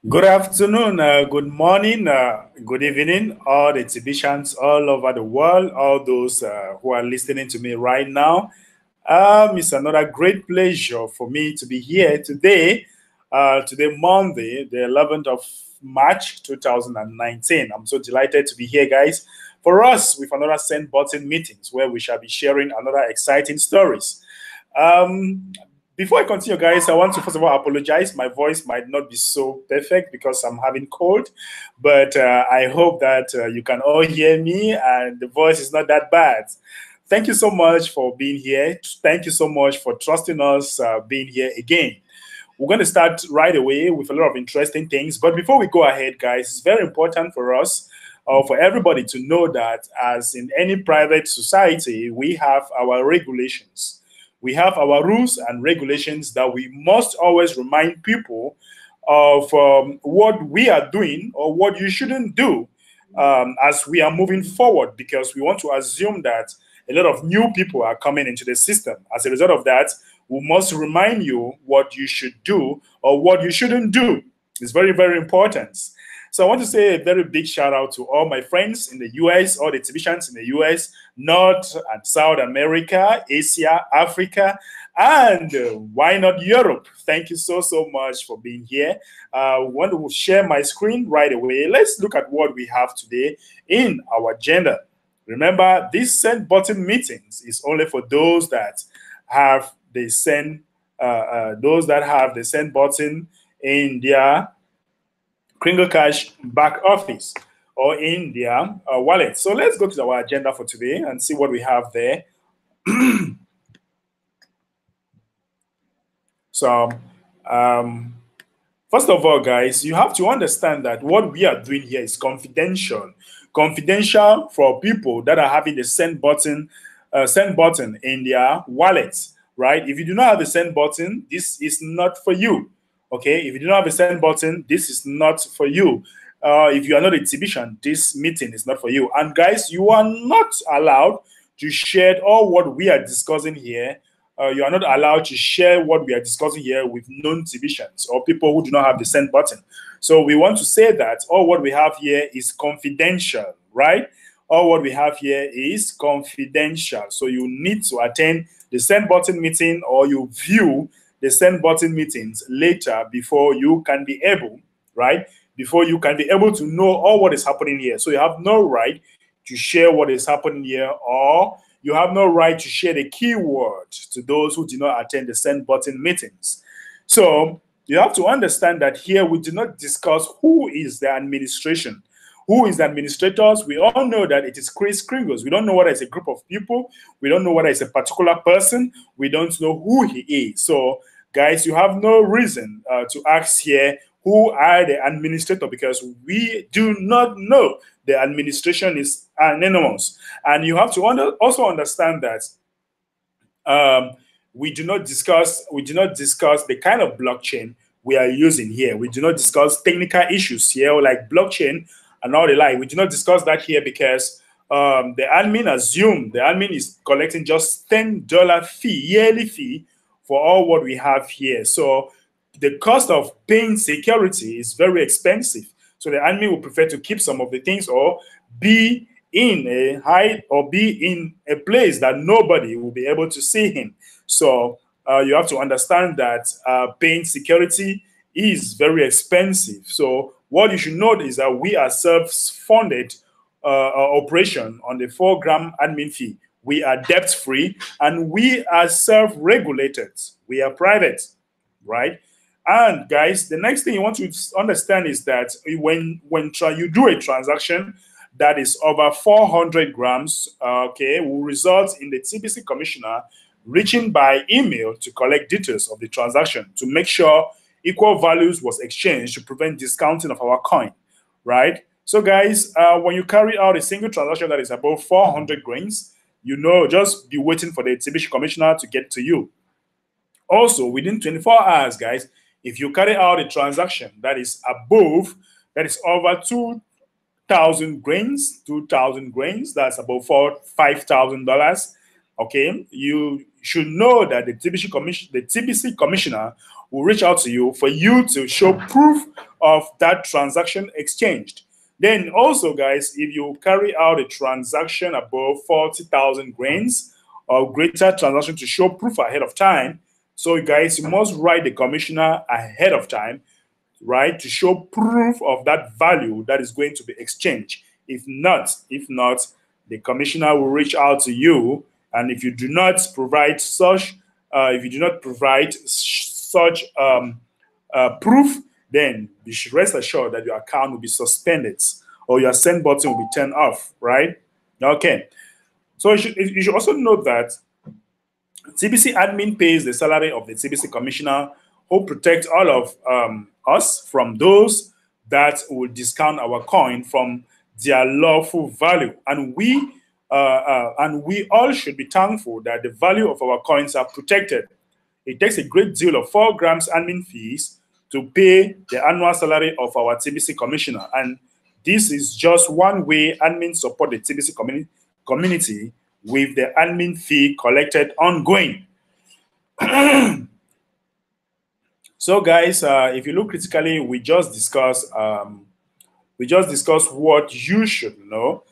Good afternoon, good morning, good evening, all the exhibitions all over the world, all those who are listening to me right now. It's another great pleasure for me to be here today, today, Monday, the 11th of March 2019. I'm so delighted to be here, guys, for us with another Send Button meetings where we shall be sharing another exciting stories. Um, Before I continue, guys, I want to first of all apologize. My voice might not be so perfect because I'm having cold, but I hope that you can all hear me and the voice is not that bad. Thank you so much for being here. Thank you so much for trusting us being here again. We're going to start right away with a lot of interesting things. But before we go ahead, guys, it's very important for us, for everybody to know that as in any private society, we have our regulations. We have our rules and regulations that we must always remind people of what we are doing or what you shouldn't do as we are moving forward, because we want to assume that a lot of new people are coming into the system. As a result of that, we must remind you what you should do or what you shouldn't do. It's very, very important. So I want to say a very big shout out to all my friends in the US, all the exhibitions in the US, North and South America, Asia, Africa, and why not Europe? Thank you so, so much for being here. I want to share my screen right away. Let's look at what we have today in our agenda. Remember, this send button meetings is only for those that have the send button in their Kringle Cash back office or in their wallet. So let's go to our agenda for today and see what we have there. So, um, first of all, guys, you have to understand that what we are doing here is confidential. Confidential for people that are having the send button in their wallets, right? If you do not have the send button, this is not for you. Okay, if you do not have a send button, this is not for you. If you are not exhibition, this meeting is not for you. And guys, you are not allowed to share all what we are discussing here. You are not allowed to share what we are discussing here with non-exhibitions or people who do not have the send button. So we want to say that all what we have here is confidential, right? All what we have here is confidential. So you need to attend the send button meeting or you view the send button meetings later before you can be able, right? Before you can be able to know all what is happening here. So you have no right to share what is happening here, or you have no right to share the keyword to those who do not attend the send button meetings. So you have to understand that here we do not discuss who is the administration. Who is the administrators? We all know that it is Chris Kringles. We don't know whether it's a group of people. We don't know whether it's a particular person. We don't know who he is. So, guys, you have no reason to ask here who are the administrator, because we do not know. The administration is anonymous. And you have to also understand that we do not discuss the kind of blockchain we are using here. We do not discuss technical issues here like blockchain and all the like. We do not discuss that here because the admin is collecting just $10 fee, yearly fee, for all what we have here. So the cost of paying security is very expensive. So the admin will prefer to keep some of the things or be in a place that nobody will be able to see him. So you have to understand that paying security is very expensive. So what you should know is that we are self-funded operation on the 4 gram admin fee. We are debt-free and we are self-regulated. We are private, right? And guys, the next thing you want to understand is that when you do a transaction that is over 400 grams, okay, will result in the TBC commissioner reaching by email to collect details of the transaction to make sure equal values was exchanged to prevent discounting of our coin, right? So guys, when you carry out a single transaction that is above 400 grains, just be waiting for the exhibition commissioner to get to you. Also, within 24 hours, guys, if you carry out a transaction that is over 2,000 grains, that's about $5,000. Okay, should know that the TBC commissioner will reach out to you for you to show proof of that transaction exchanged. Then also, guys, if you carry out a transaction above 40,000 grains or greater transaction to show proof ahead of time, so guys, you must write the commissioner ahead of time, right, to show proof of that value that is going to be exchanged. If not, the commissioner will reach out to you, and if you do not provide such, proof, then you should rest assured that your account will be suspended or your send button will be turned off, right? Okay. So you should also note that TBC admin pays the salary of the TBC commissioner, who protects all of us from those that will discount our coin from their lawful value. And we all should be thankful that the value of our coins are protected. It takes a great deal of 4 grams admin fees to pay the annual salary of our TBC commissioner. And this is just one way admin support the TBC community with the admin fee collected ongoing. So guys, if you look critically, we just discussed what you should know,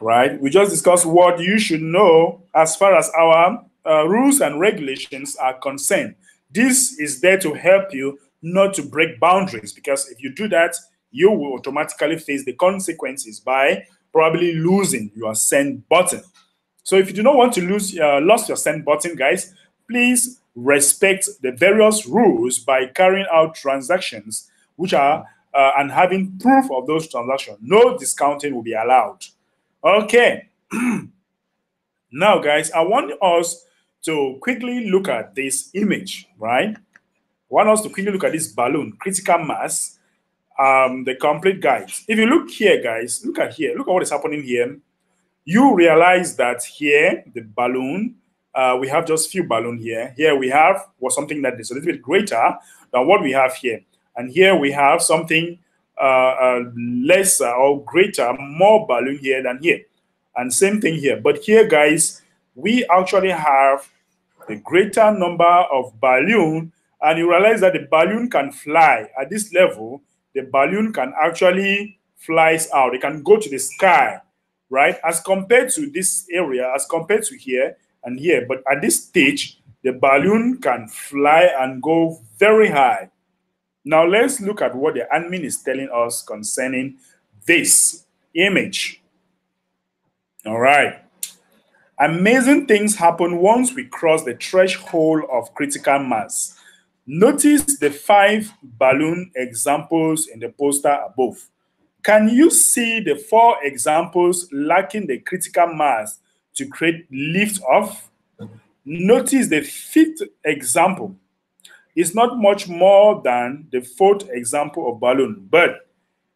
right? We just discussed what you should know as far as our rules and regulations are concerned. This is there to help you not to break boundaries, because if you do that, you will automatically face the consequences by probably losing your send button. So if you do not want to lose your send button, guys, please respect the various rules by carrying out transactions which are and having proof of those transactions. No discounting will be allowed. Okay. Now, guys, I want us to quickly look at this image, right? I want us to quickly look at this balloon, critical mass, the complete guide. If you look here, guys, look at what is happening here. You realize that here, the balloon, we have just few balloons here. Here we have something that is a little bit greater than what we have here. And here we have something lesser or greater, more balloon here than here. And same thing here. But here, guys, we actually have a greater number of balloon, and you realize that the balloon can fly. At this level, the balloon can actually fly out. It can go to the sky, right? As compared to this area, as compared to here and here. But at this stage, the balloon can fly and go very high. Now let's look at what the admin is telling us concerning this image. All right. Amazing things happen once we cross the threshold of critical mass. Notice the 5 balloon examples in the poster above. Can you see the 4 examples lacking the critical mass to create lift off? Notice the 5th example is not much more than the 4th example of balloon, but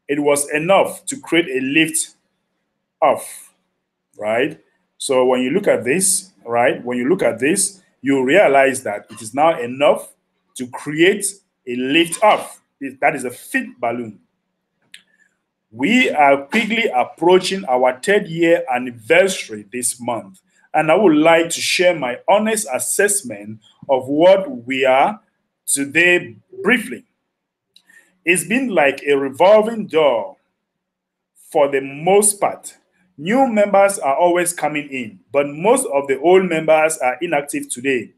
it was enough to create a lift off, right? So when you look at this, right, you realize that it is now enough to create a lift off. That is a 5th balloon. We are quickly approaching our 3rd year anniversary this month, and I would like to share my honest assessment of what we are today briefly. It's been like a revolving door for the most part. New members are always coming in, but most of the old members are inactive today.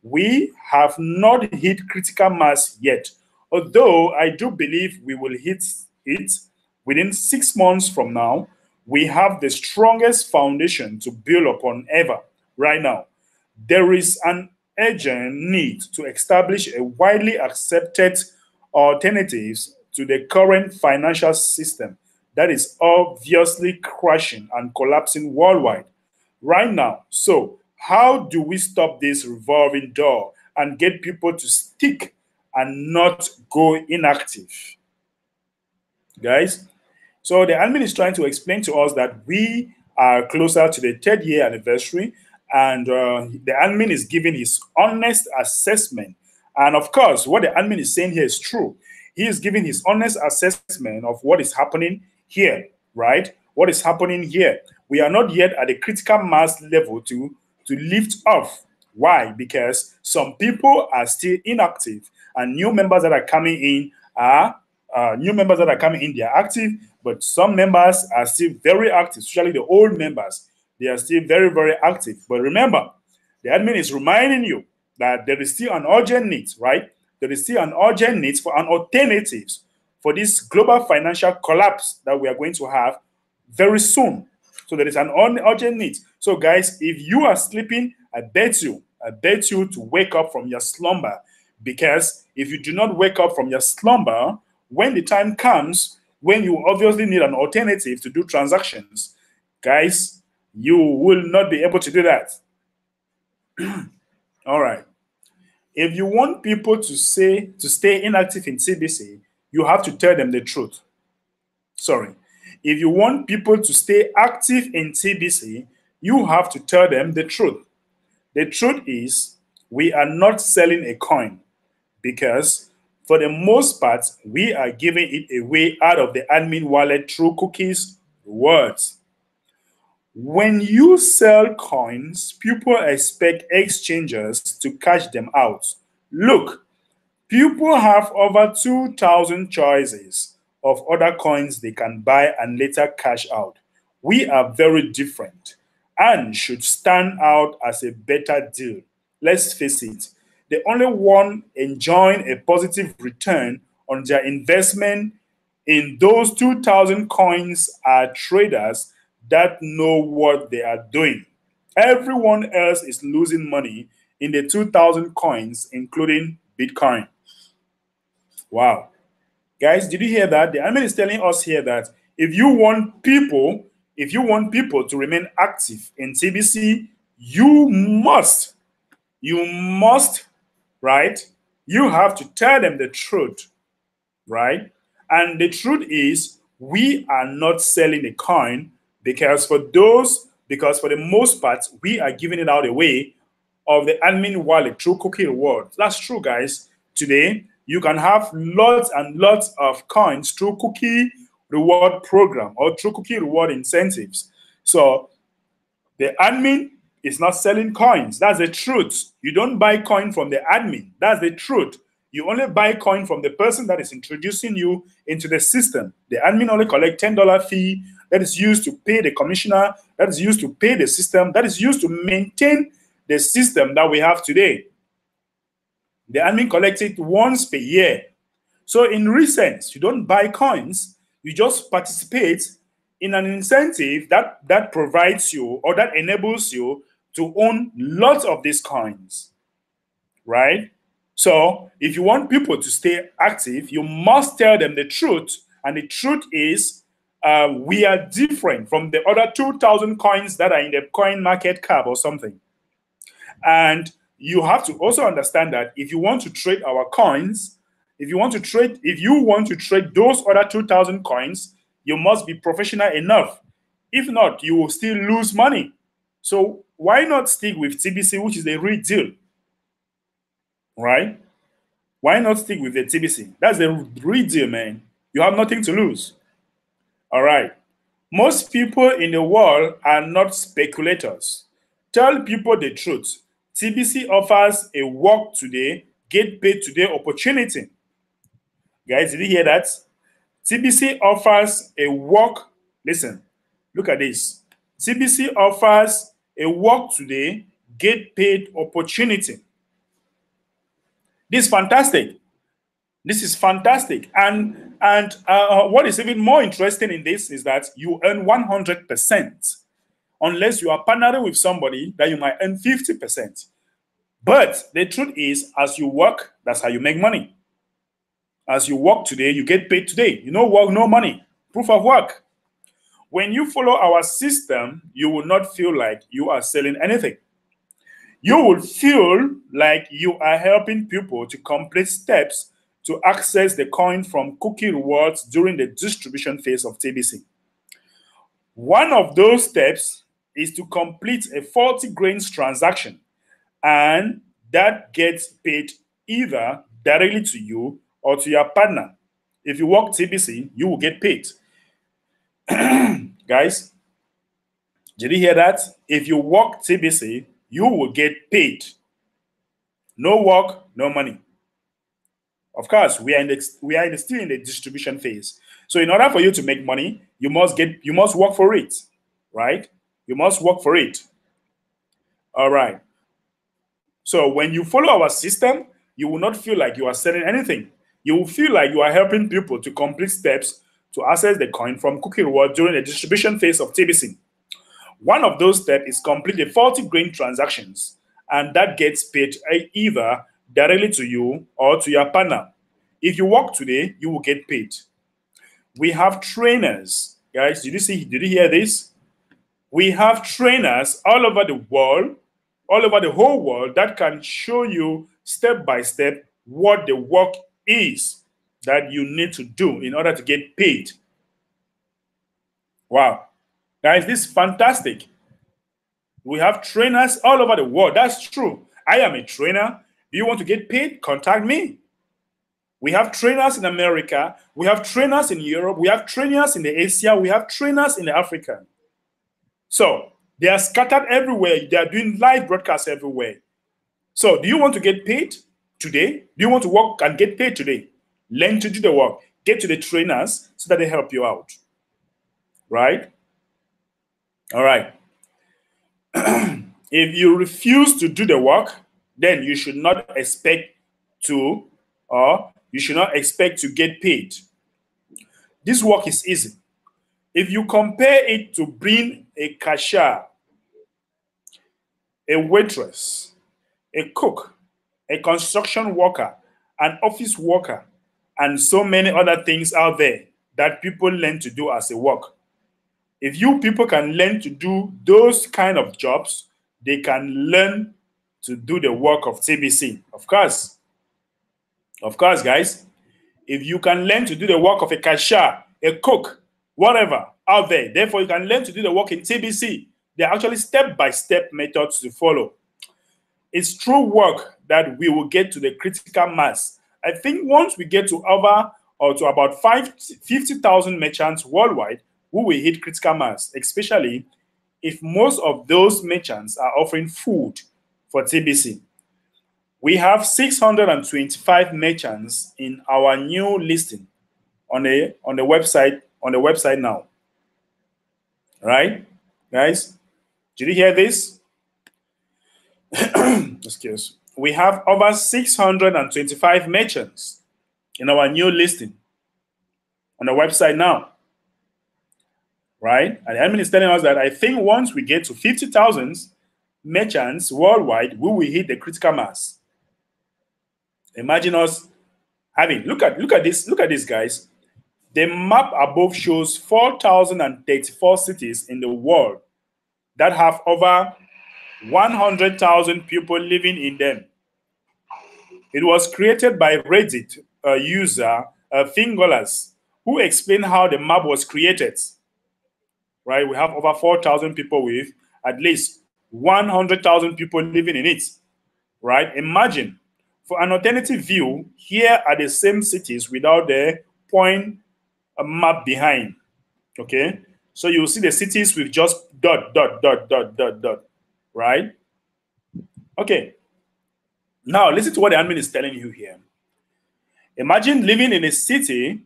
We have not hit critical mass yet, although I do believe we will hit it within 6 months from now. We have the strongest foundation to build upon ever right now. There is an urgent need to establish a widely accepted alternatives to the current financial system that is obviously crashing and collapsing worldwide right now. So how do we stop this revolving door and get people to stick and not go inactive? Guys, so the admin is trying to explain to us that we are closer to the 3rd year anniversary, and the admin is giving his honest assessment. And of course, what the admin is saying here is true. He is giving his honest assessment of what is happening here, right? What is happening here? We are not yet at the critical mass level to to lift off. Why? Because some people are still inactive, and new members that are coming in are they are active, but some members are still very active, especially the old members. They are still very, very active. But remember, the admin is reminding you that there is still an urgent need, right? There is still an urgent need for an alternative for this global financial collapse that we are going to have very soon. So there is an urgent need. So guys, if you are sleeping, I bet you to wake up from your slumber. Because if you do not wake up from your slumber, when the time comes, when you obviously need an alternative to do transactions, guys, you will not be able to do that. All right. If you want people to stay inactive in TBC, you have to tell them the truth. Sorry. If you want people to stay active in TBC, you have to tell them the truth. The truth is, we are not selling a coin because for the most part, we are giving it away out of the admin wallet through cookies, rewards. When you sell coins, people expect exchangers to cash them out. Look, people have over 2,000 choices of other coins they can buy and later cash out. We are very different and should stand out as a better deal. Let's face it, the only one enjoying a positive return on their investment in those 2,000 coins are traders that know what they are doing. Everyone else is losing money in the 2,000 coins, including Bitcoin. Wow. Guys, did you hear that? The admin is telling us here that if you want people to remain active in TBC, you must, right? You have to tell them the truth, right? And the truth is, we are not selling a coin because for the most part, we are giving it out away of the admin wallet through cookie rewards. That's true, guys. Today, you can have lots and lots of coins through cookie reward program or through cookie reward incentives. So the admin is not selling coins. That's the truth. You don't buy coin from the admin. That's the truth. You only buy coin from the person that is introducing you into the system. The admin only collect $10 fee that is used to pay the commissioner, that is used to pay the system, that is used to maintain the system that we have today. The admin collects it once per year. So in recent, you don't buy coins, you just participate in an incentive that provides you or that enables you to own lots of these coins, right? So if you want people to stay active, you must tell them the truth. And the truth is, we are different from the other 2,000 coins that are in the coin market cap or something. And you have to also understand that if you want to trade our coins, if you want to trade those other 2,000 coins, you must be professional enough. If not, you will still lose money. So why not stick with TBC, which is the real deal, right? Why not stick with the TBC? That's the real deal, man. You have nothing to lose. All right. Most people in the world are not speculators. Tell people the truth. TBC offers a work today, get paid today opportunity. Guys, did you hear that? TBC offers a work. Listen, look at this. TBC offers a work today, get paid opportunity. This is fantastic. This is fantastic. And what is even more interesting in this is that you earn 100%. Unless you are partnering with somebody, that you might earn 50%. But the truth is, as you work, that's how you make money. As you work today, you get paid today. You know, work, no money. Proof of work. When you follow our system, you will not feel like you are selling anything. You will feel like you are helping people to complete steps to access the coin from cookie rewards during the distribution phase of TBC. One of those steps is to complete a 40 grains transaction, and that gets paid either directly to you or to your partner. If you work TBC, you will get paid. Guys, did you hear that? If you work TBC, you will get paid. No work, no money. Of course, we are still in the distribution phase. So in order for you to make money, you must work for it, right? You must work for it. All right. So when you follow our system, you will not feel like you are selling anything. You will feel like you are helping people to complete steps to access the coin from Cookie Reward during the distribution phase of TBC. One of those steps is complete the 40 grain transactions, and that gets paid either directly to you or to your partner. If you work today, you will get paid. We have trainers. Guys, did you hear this? We have trainers all over the world, all over the whole world, that can show you step by step what the work is that you need to do in order to get paid. Wow. Guys, this is fantastic. We have trainers all over the world. That's true. I am a trainer. Do you want to get paid? Contact me. We have trainers in America. We have trainers in Europe. We have trainers in the Asia. We have trainers in the Africa. So they are scattered everywhere. They are doing live broadcasts everywhere. So do you want to get paid today? Do you want to work and get paid today? Learn to do the work. Get to the trainers so that they help you out. Right? All right. If you refuse to do the work, then you should not expect to, or you should not expect to get paid. This work is easy. If you compare it to being a cashier, a waitress, a cook, a construction worker, an office worker, and so many other things out there that people learn to do as a work. If you people can learn to do those kind of jobs, they can learn to do the work of TBC. Of course, guys. If you can learn to do the work of a cashier, a cook, whatever out there, therefore you can learn to do the work in TBC. They are actually step-by-step methods to follow. It's through work that we will get to the critical mass. I think once we get to about 50,000 merchants worldwide, we will hit critical mass, especially if most of those merchants are offering food for TBC. We have 625 merchants in our new listing on the website now. Right, guys? Did you hear this? Excuse. We have over 625 merchants in our new listing on the website now. Right? And the admin is telling us that I think once we get to 50,000 merchants worldwide, we will hit the critical mass. Imagine us having, look at this, guys. The map above shows 4,034 cities in the world that have over 100,000 people living in them. It was created by Reddit user Fingolas, who explained how the map was created. Right? We have over 4,000 people with at least 100,000 people living in it. Right? Imagine, for an alternative view, here are the same cities without the point map behind. Okay? So you'll see the cities with just dot. Right? Okay. Now, listen to what the admin is telling you here. Imagine living in a city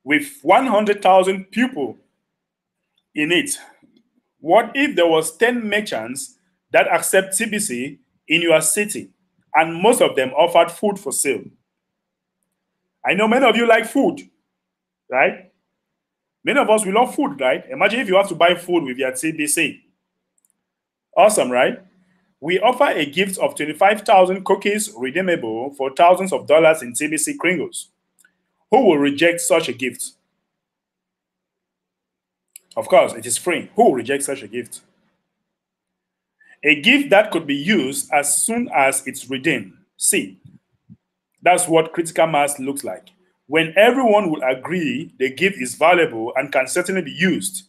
with 100,000 people in it. What if there was 10 merchants that accept TBC in your city, and most of them offered food for sale? I know many of you like food, right? Many of us, we love food, right? Imagine if you have to buy food with your TBC. Awesome, right? We offer a gift of 25,000 cookies redeemable for thousands of dollars in TBC Kringles. Who will reject such a gift? Of course, it is free. Who will reject such a gift? A gift that could be used as soon as it's redeemed. See, that's what critical mass looks like. When everyone will agree the gift is valuable and can certainly be used.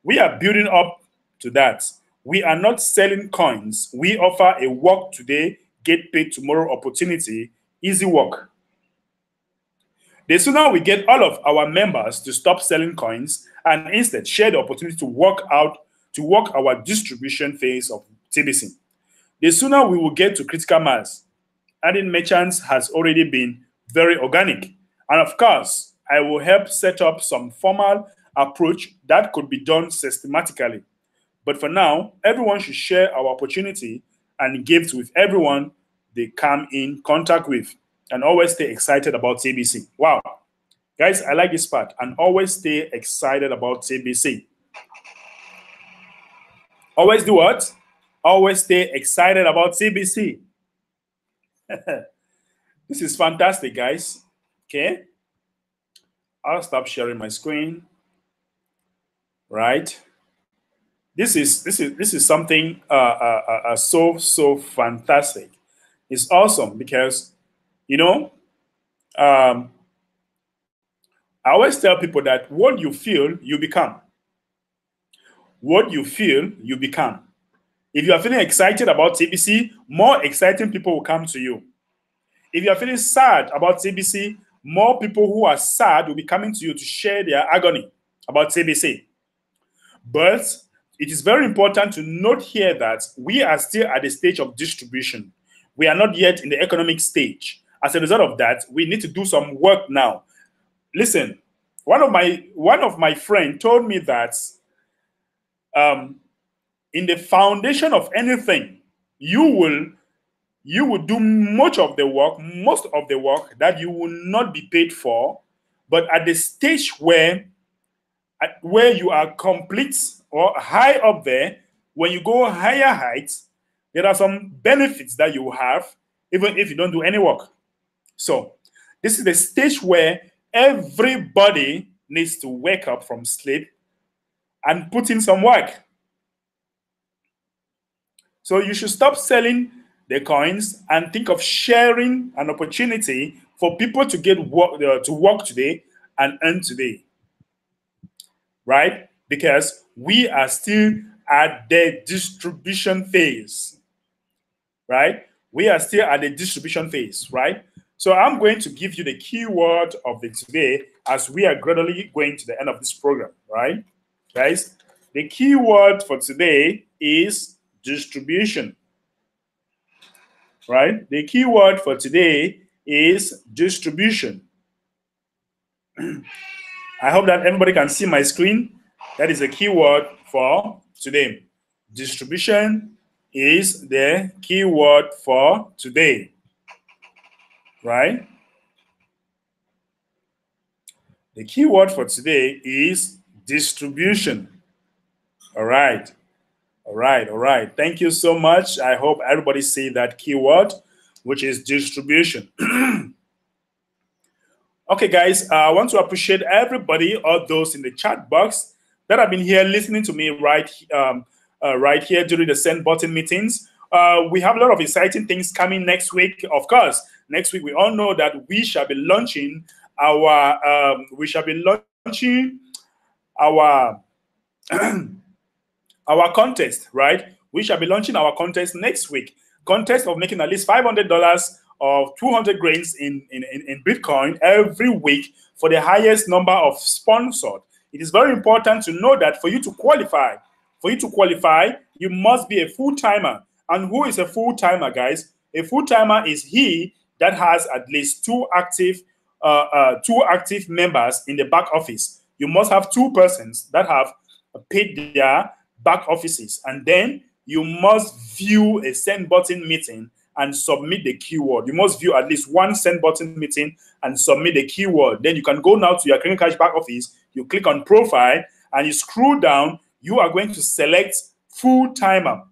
We are building up to that. We are not selling coins. We offer a work today, get paid tomorrow opportunity, easy work. The sooner we get all of our members to stop selling coins and instead share the opportunity to work our distribution phase of TBC, the sooner we will get to critical mass. Adding merchants has already been very organic. And of course, I will help set up some formal approach that could be done systematically. But for now, everyone should share our opportunity and gift with everyone they come in contact with, and always stay excited about CBC. Wow. Guys, I like this part. And always stay excited about CBC. Always do what? Always stay excited about CBC. This is fantastic, guys. Okay. I'll stop sharing my screen. Right. This is something so fantastic. It's awesome because, you know, I always tell people that what you feel, you become. What you feel, you become. If you are feeling excited about CBC, more exciting people will come to you. If you are feeling sad about CBC, more people who are sad will be coming to you to share their agony about CBC. But it is very important to note here that we are still at the stage of distribution. We are not yet in the economic stage. As a result of that, we need to do some work now. Listen, one of my friends told me that in the foundation of anything, you will do most of the work that you will not be paid for, but at the stage where you are complete or high up there, when you go higher heights, there are some benefits that you have, even if you don't do any work. So this is the stage where everybody needs to wake up from sleep and put in some work. So you should stop selling the coins and think of sharing an opportunity for people to get work, to work today and earn today. Right? Because we are still at the distribution phase. Right? We are still at the distribution phase, right? So I'm going to give you the keyword of the today as we are gradually going to the end of this program, right? Guys, the keyword for today is distribution, right? The keyword for today is distribution. I hope that everybody can see my screen. That is a keyword for today. Distribution is the keyword for today, right? The keyword for today is distribution. All right. All right. All right. Thank you so much. I hope everybody see that keyword, which is distribution. Okay, guys, I want to appreciate everybody, all those in the chat box that have been here listening to me right here during the send button meetings. We have a lot of exciting things coming next week. Of course, next week we all know that we shall be launching our our contest, right? We shall be launching our contest next week. Contest of making at least $500 or 200 grains in Bitcoin every week for the highest number of sponsored. It is very important to know that for you to qualify, you must be a full-timer. And who is a full-timer, guys? A full-timer is he that has at least two active members in the back office. You must have 2 persons that have paid their back offices, and then you must view a send button meeting and submit the keyword. You must view at least 1 send button meeting and submit the keyword. Then you can go now to your Clearing Cash back office, you click on profile, and you scroll down. You are going to select full-timer.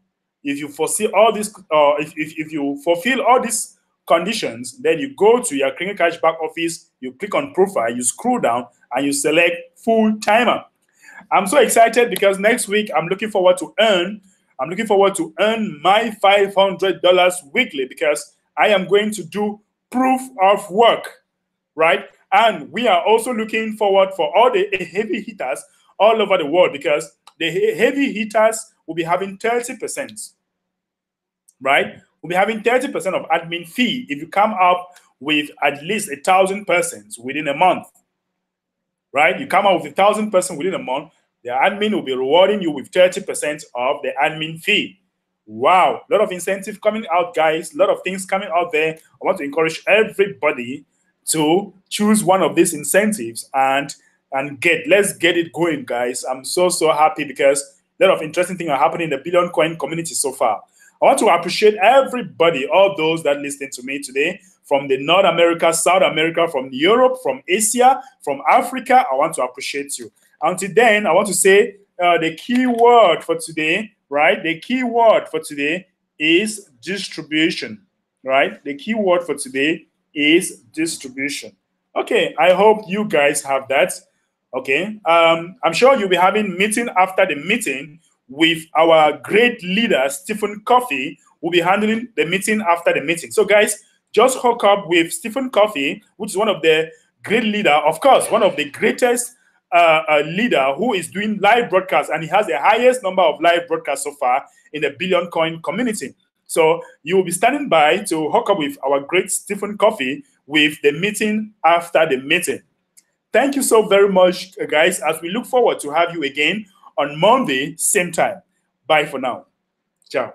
If you foresee all this, if you fulfill all these conditions, then you go to your Clearing Cash back office, you click on profile, you scroll down, and you select full-timer. I'm so excited because next week I'm looking forward to earn my $500 weekly, because I am going to do proof of work, right? And we are also looking forward for all the heavy hitters all over the world, because the heavy hitters will be having 30%, right? We'll be having 30% of admin fee if you come up with at least 1,000 persons within a month, right? You come out with 1,000 persons within a month, the admin will be rewarding you with 30% of the admin fee. Wow, a lot of incentive coming out, guys. A lot of things coming out there. I want to encourage everybody to choose one of these incentives and let's get it going, guys. I'm so happy because a lot of interesting things are happening in the Billion Coin community so far. I want to appreciate everybody, all those that listen to me today from the North America, South America, from Europe, from Asia, from Africa. I want to appreciate you. Until then, I want to say the key word for today, right? The key word for today is distribution, right? The key word for today is distribution. Okay, I hope you guys have that. Okay, I'm sure you'll be having meeting after the meeting with our great leader, Stephen Coffey, will be handling the meeting after the meeting. So guys, just hook up with Stephen Coffey, which is one of the great leader, of course, one of the greatest leader who is doing live broadcasts, and he has the highest number of live broadcasts so far in the Billion Coin community. So you will be standing by to hook up with our great Stephen Coffey with the meeting after the meeting. Thank you so very much, guys, as we look forward to have you again on Monday, same time. Bye for now. Ciao.